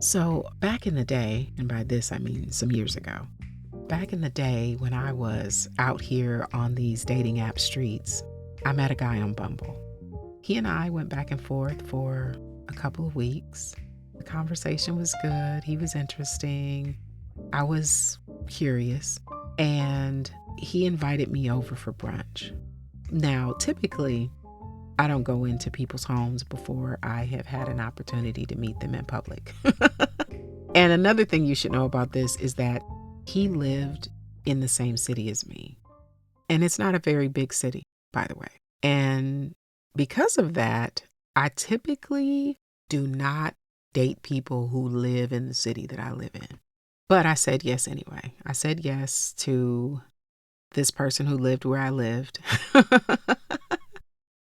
So, back in the day, and by this I mean some years ago, back in the day when I was out here on these dating app streets, I met a guy on Bumble. He and I went back and forth for a couple of weeks. The conversation was good, he was interesting, I was curious, and he invited me over for brunch. Now, typically, I don't go into people's homes before I have had an opportunity to meet them in public. And another thing you should know about this is that he lived in the same city as me. And it's not a very big city, by the way. And because of that, I typically do not date people who live in the city that I live in. But I said yes anyway. I said yes to this person who lived where I lived.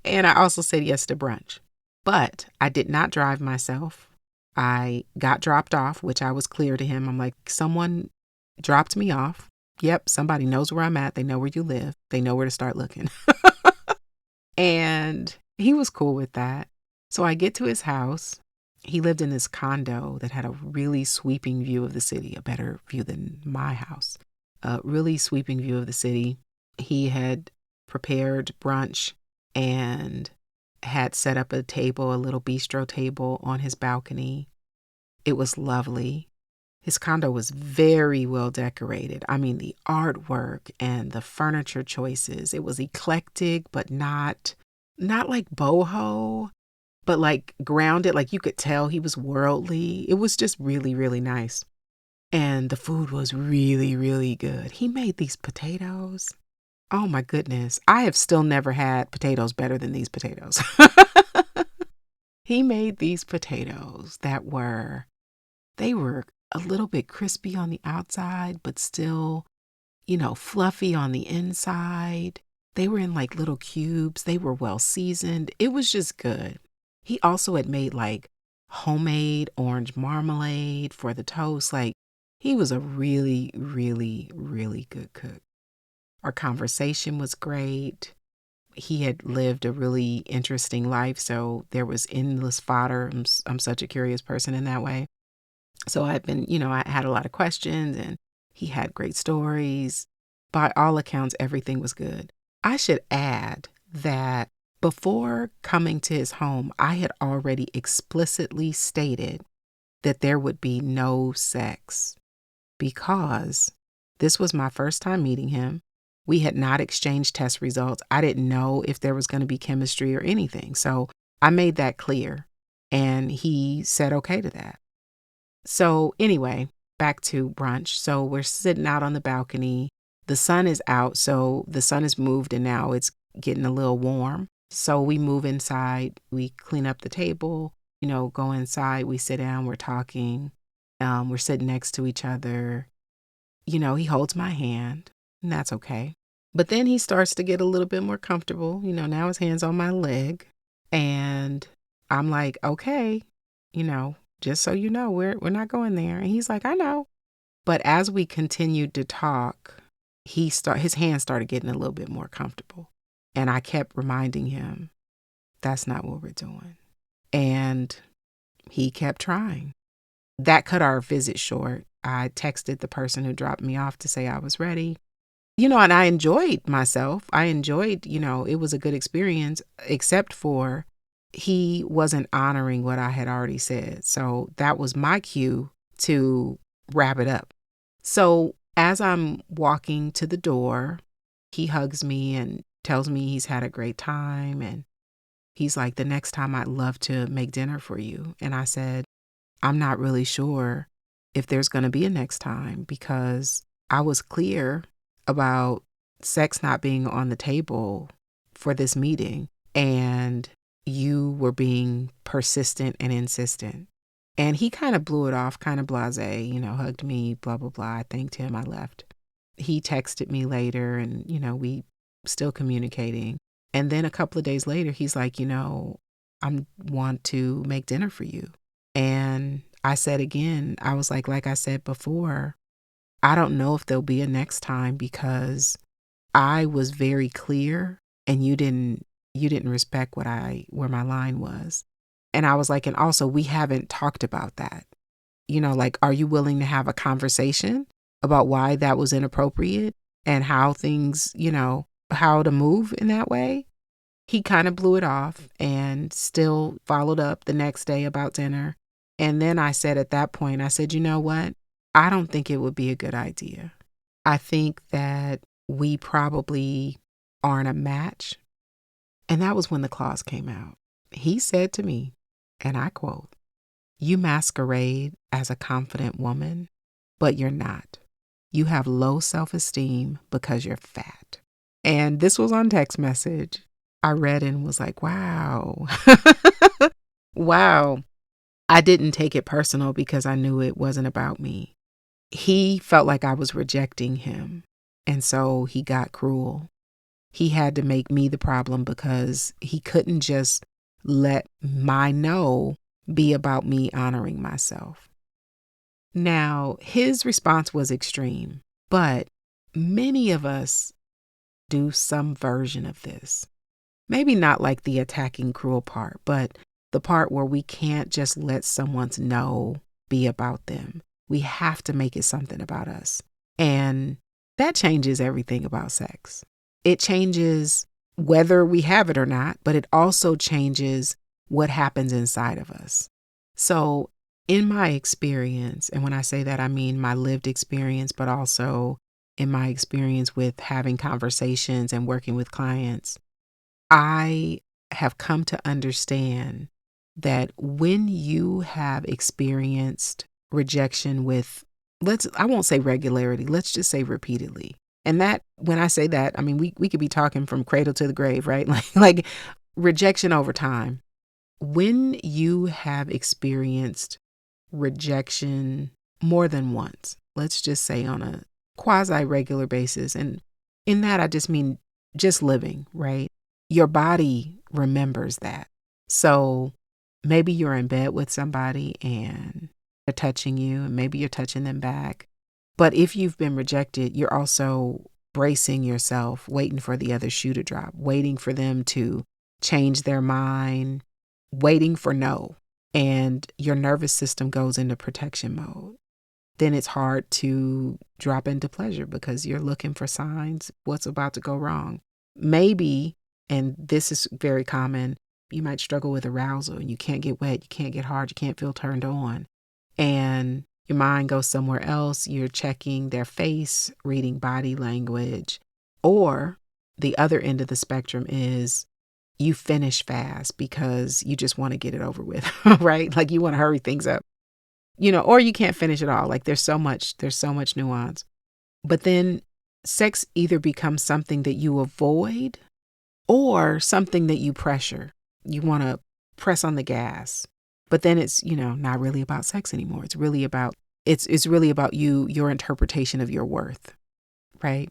And I also said yes to brunch. But I did not drive myself. I got dropped off, which I was clear to him. I'm like, someone dropped me off. Yep, somebody knows where I'm at. They know where you live. They know where to start looking. And he was cool with that. So I get to his house. He lived in this condo that had a really sweeping view of the city, a better view than my house. A really sweeping view of the city. He had prepared brunch and had set up a table, a little bistro table on his balcony. It was lovely. His condo was very well decorated. I mean, the artwork and the furniture choices, it was eclectic, but not like boho, but like grounded. Like you could tell he was worldly. It was just really, really nice. And the food was really, really good. He made these potatoes. Oh my goodness. I have still never had potatoes better than these potatoes. He made these potatoes they were a little bit crispy on the outside, but still, fluffy on the inside. They were in like little cubes. They were well seasoned. It was just good. He also had made like homemade orange marmalade for the toast. Like he was a really, really, really good cook. Our conversation was great. He had lived a really interesting life, so there was endless fodder. I'm such a curious person in that way. So I had a lot of questions and he had great stories. By all accounts, everything was good. I should add that before coming to his home, I had already explicitly stated that there would be no sex because this was my first time meeting him. We had not exchanged test results. I didn't know if there was going to be chemistry or anything. So I made that clear and he said okay to that. So anyway, back to brunch. So we're sitting out on the balcony. The sun is out, so the sun has moved and now it's getting a little warm. So we move inside, we clean up the table, go inside, we sit down, we're talking, we're sitting next to each other. He holds my hand, and that's okay. But then he starts to get a little bit more comfortable. Now his hand's on my leg, and I'm like, okay, just so you know, we're not going there. And he's like, I know. But as we continued to talk, his hand started getting a little bit more comfortable. And I kept reminding him, that's not what we're doing. And he kept trying. That cut our visit short. I texted the person who dropped me off to say I was ready. And I enjoyed myself. I enjoyed, it was a good experience, except for he wasn't honoring what I had already said. So that was my cue to wrap it up. So as I'm walking to the door, he hugs me and tells me he's had a great time. And he's like, the next time I'd love to make dinner for you. And I said, I'm not really sure if there's going to be a next time because I was clear about sex not being on the table for this meeting. And you were being persistent and insistent. And he kind of blew it off, kind of blasé, hugged me, blah, blah, blah. I thanked him. I left. He texted me later and, we still communicating. And then a couple of days later, he's like, I want to make dinner for you. And I said again, I was like I said before, I don't know if there'll be a next time because I was very clear and you didn't respect where my line was. And I was like, and also we haven't talked about that. Like, are you willing to have a conversation about why that was inappropriate and how things, how to move in that way? He kind of blew it off and still followed up the next day about dinner. And then I said at that point, I said, you know what? I don't think it would be a good idea. I think that we probably aren't a match. And that was when the clause came out. He said to me, and I quote, "You masquerade as a confident woman, but you're not. You have low self-esteem because you're fat." And this was on text message. I read and was like, wow. Wow. I didn't take it personal because I knew it wasn't about me. He felt like I was rejecting him. And so he got cruel. He had to make me the problem because he couldn't just let my no be about me honoring myself. Now, his response was extreme, but many of us do some version of this. Maybe not like the attacking cruel part, but the part where we can't just let someone's no be about them. We have to make it something about us. And that changes everything about sex. It changes whether we have it or not, but it also changes what happens inside of us. So in my experience, and when I say that, I mean my lived experience, but also in my experience with having conversations and working with clients, I have come to understand that when you have experienced rejection with, I won't say regularity, let's just say repeatedly. And that, when I say that, I mean, we could be talking from cradle to the grave, right? Like rejection over time. When you have experienced rejection more than once, let's just say on a quasi-regular basis, and in that I just mean just living, right? Your body remembers that. So maybe you're in bed with somebody and they're touching you, and maybe you're touching them back. But if you've been rejected, you're also bracing yourself, waiting for the other shoe to drop, waiting for them to change their mind, waiting for no. And your nervous system goes into protection mode. Then it's hard to drop into pleasure because you're looking for signs, what's about to go wrong. Maybe, and this is very common, you might struggle with arousal and you can't get wet, you can't get hard, you can't feel turned on. And your mind goes somewhere else. You're checking their face, reading body language. Or the other end of the spectrum is you finish fast because you just want to get it over with, right? Like you want to hurry things up, or you can't finish it all. Like there's so much nuance. But then sex either becomes something that you avoid or something that you pressure. You want to press on the gas. But then it's, not really about sex anymore. It's really about you, your interpretation of your worth, right?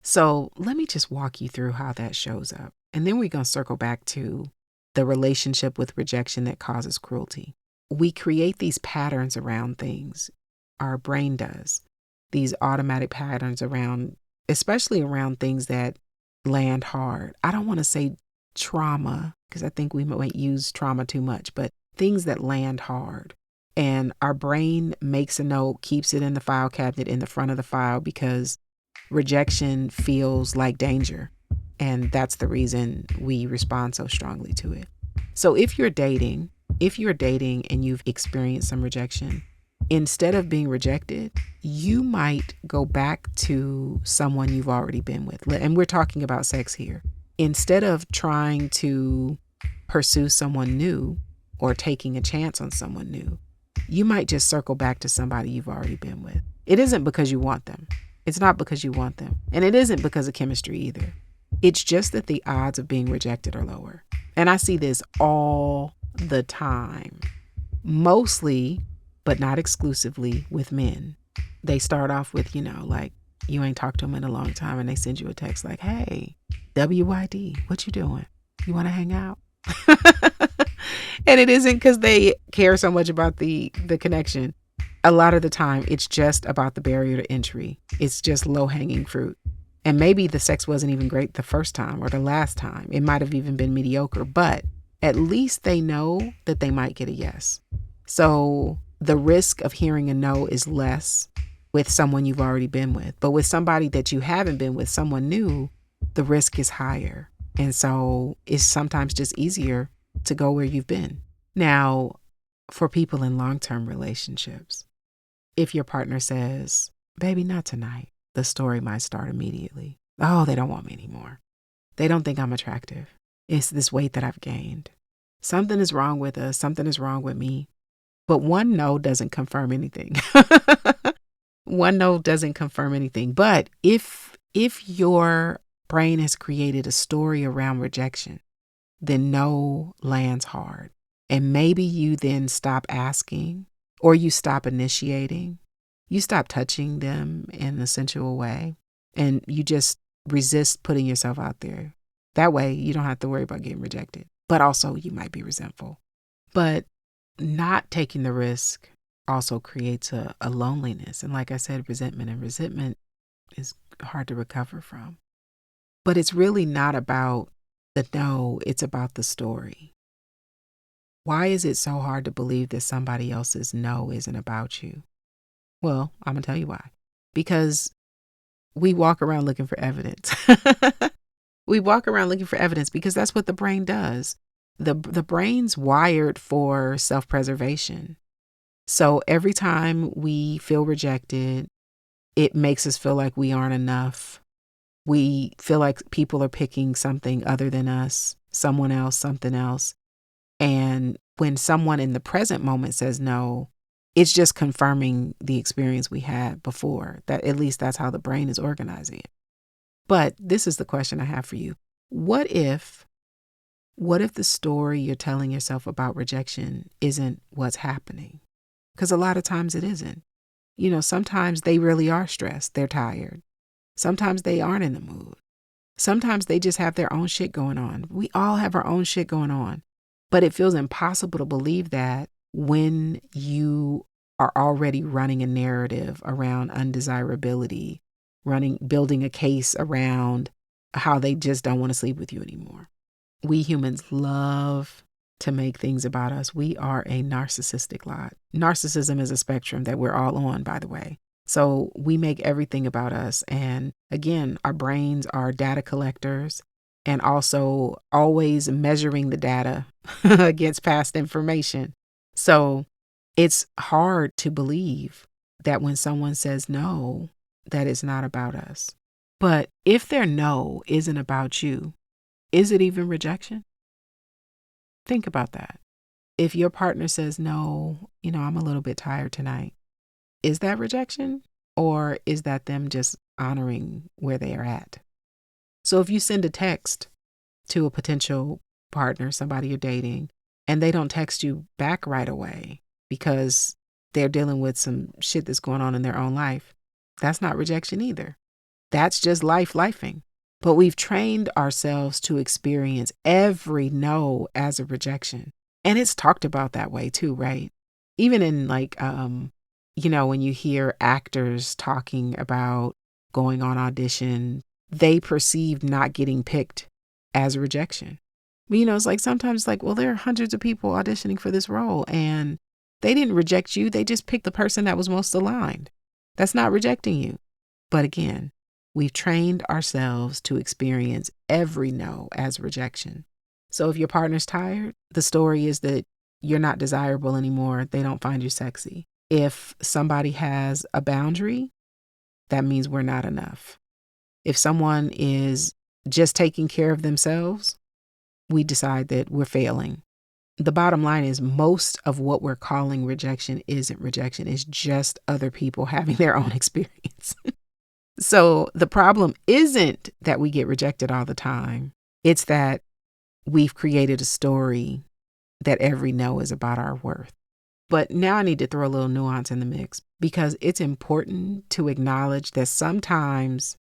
So let me just walk you through how that shows up. And then we're going to circle back to the relationship with rejection that causes cruelty. We create these patterns around things. Our brain does. These automatic patterns around, especially around things that land hard. I don't want to say trauma because I think we might use trauma too much, but things that land hard. And our brain makes a note, keeps it in the file cabinet in the front of the file because rejection feels like danger. And that's the reason we respond so strongly to it. So if you're dating and you've experienced some rejection, instead of being rejected, you might go back to someone you've already been with. And we're talking about sex here. Instead of trying to pursue someone new or taking a chance on someone new, you might just circle back to somebody you've already been with. It isn't because you want them. It's not because you want them. And it isn't because of chemistry either. It's just that the odds of being rejected are lower. And I see this all the time, mostly, but not exclusively, with men. They start off with, like you ain't talked to them in a long time and they send you a text like, hey, WYD, what you doing? You want to hang out? And it isn't because they care so much about the connection. A lot of the time, it's just about the barrier to entry. It's just low-hanging fruit. And maybe the sex wasn't even great the first time or the last time. It might have even been mediocre, but at least they know that they might get a yes. So the risk of hearing a no is less with someone you've already been with. But with somebody that you haven't been with, someone new, the risk is higher. And so it's sometimes just easier to go where you've been. Now, for people in long-term relationships, if your partner says, baby, not tonight, the story might start immediately. Oh, they don't want me anymore. They don't think I'm attractive. It's this weight that I've gained. Something is wrong with us. Something is wrong with me. But one no doesn't confirm anything. One no doesn't confirm anything. But if your brain has created a story around rejection, then no lands hard. And maybe you then stop asking, or you stop initiating. You stop touching them in a sensual way, and you just resist putting yourself out there. That way you don't have to worry about getting rejected. But also you might be resentful. But not taking the risk also creates a loneliness. And like I said, resentment is hard to recover from. But it's really not about the no, it's about the story. Why is it so hard to believe that somebody else's no isn't about you? Well, I'm going to tell you why. Because we walk around looking for evidence. We walk around looking for evidence because that's what the brain does. The brain's wired for self-preservation. So every time we feel rejected, it makes us feel like we aren't enough. We feel like people are picking something other than us, someone else, something else. And when someone in the present moment says no, it's just confirming the experience we had before. That at least that's how the brain is organizing it. But this is the question I have for you. What if the story you're telling yourself about rejection isn't what's happening? Because a lot of times it isn't. Sometimes they really are stressed. They're tired. Sometimes they aren't in the mood. Sometimes they just have their own shit going on. We all have our own shit going on. But it feels impossible to believe that when you are already running a narrative around undesirability, building a case around how they just don't want to sleep with you anymore. We humans love to make things about us. We are a narcissistic lot. Narcissism is a spectrum that we're all on, by the way. So we make everything about us. And again, our brains are data collectors and also always measuring the data against past information. So it's hard to believe that when someone says no, that it's not about us. But if their no isn't about you, is it even rejection? Think about that. If your partner says, no, I'm a little bit tired tonight, is that rejection? Or is that them just honoring where they are at? So if you send a text to a potential partner, somebody you're dating, and they don't text you back right away because they're dealing with some shit that's going on in their own life, that's not rejection either. That's just lifing. But we've trained ourselves to experience every no as a rejection. And it's talked about that way too, right? Even in when you hear actors talking about going on audition, they perceive not getting picked as rejection. It's like sometimes well, there are hundreds of people auditioning for this role and they didn't reject you. They just picked the person that was most aligned. That's not rejecting you. But again, we've trained ourselves to experience every no as rejection. So if your partner's tired, the story is that you're not desirable anymore. They don't find you sexy. If somebody has a boundary, that means we're not enough. If someone is just taking care of themselves, we decide that we're failing. The bottom line is most of what we're calling rejection isn't rejection. It's just other people having their own experience. So the problem isn't that we get rejected all the time. It's that we've created a story that every no is about our worth. But now I need to throw a little nuance in the mix because it's important to acknowledge that sometimes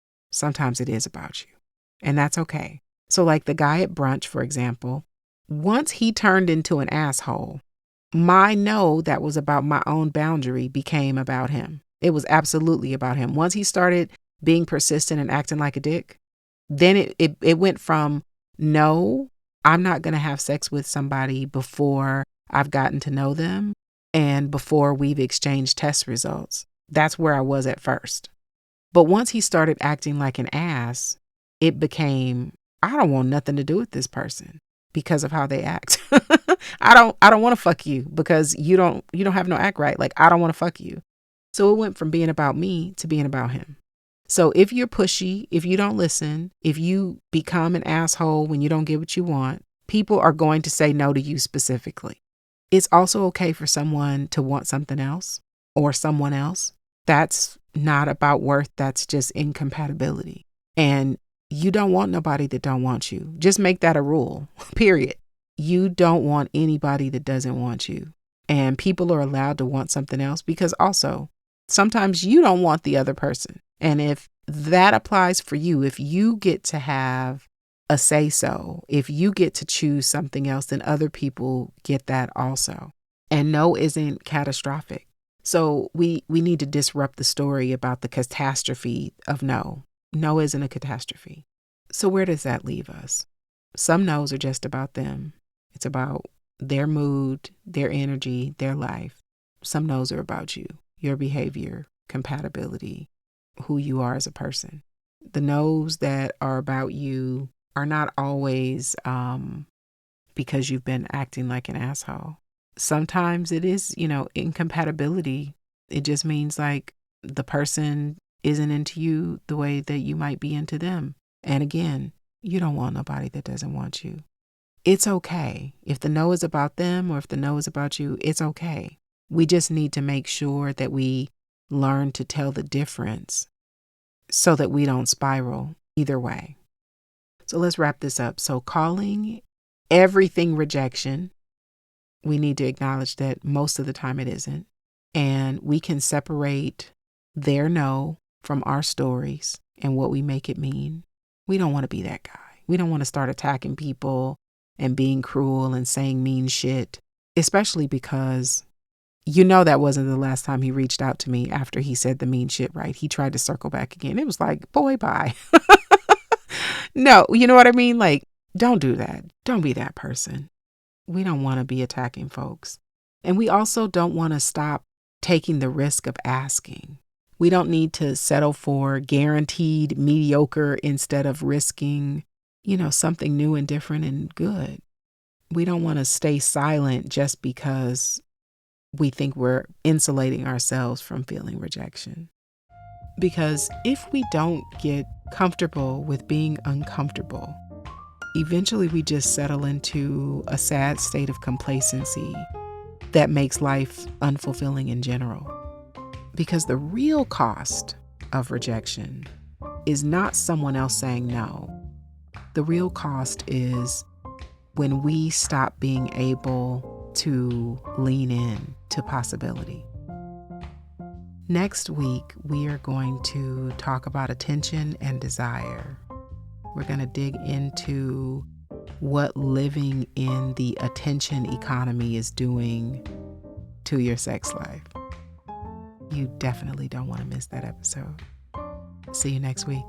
it is about you. And that's okay. So like the guy at brunch, for example, once he turned into an asshole, my no that was about my own boundary became about him. It was absolutely about him. Once he started being persistent and acting like a dick, then it went from, no, I'm not going to have sex with somebody before I've gotten to know them. and before we've exchanged test results. That's where I was at first. But once he started acting like an ass, it became, I don't want nothing to do with this person because of how they act. I don't want to fuck you because you don't have no act right. Like, I don't want to fuck you. So it went from being about me to being about him. So if you're pushy, if you don't listen, if you become an asshole when you don't get what you want, people are going to say no to you specifically. It's also okay for someone to want something else or someone else. That's not about worth. That's just incompatibility. And you don't want nobody that don't want you. Just make that a rule, period. You don't want anybody that doesn't want you. And people are allowed to want something else because also sometimes you don't want the other person. And if that applies for you, if you get to have a say-so, if you get to choose something else, then other people get that also. And no isn't catastrophic. So we need to disrupt the story about the catastrophe of no. No isn't a catastrophe. So where does that leave us? Some no's are just about them. It's about their mood, their energy, their life. Some no's are about you, your behavior, compatibility, who you are as a person. The no's that are about you are not always because you've been acting like an asshole. Sometimes it is, incompatibility. It just means like the person isn't into you the way that you might be into them. And again, you don't want nobody that doesn't want you. It's okay. If the no is about them or if the no is about you, it's okay. We just need to make sure that we learn to tell the difference so that we don't spiral either way. So let's wrap this up. So calling everything rejection, we need to acknowledge that most of the time it isn't. And we can separate their no from our stories and what we make it mean. We don't want to be that guy. We don't want to start attacking people and being cruel and saying mean shit, especially because that wasn't the last time he reached out to me after he said the mean shit, right? He tried to circle back again. It was like, boy, bye. No, you know what I mean? Like, don't do that. Don't be that person. We don't want to be attacking folks. And we also don't want to stop taking the risk of asking. We don't need to settle for guaranteed mediocre instead of risking, something new and different and good. We don't want to stay silent just because we think we're insulating ourselves from feeling rejection. Because if we don't get comfortable with being uncomfortable, eventually we just settle into a sad state of complacency that makes life unfulfilling in general. Because the real cost of rejection is not someone else saying no. The real cost is when we stop being able to lean in to possibility. Next week, we are going to talk about attention and desire. We're going to dig into what living in the attention economy is doing to your sex life. You definitely don't want to miss that episode. See you next week.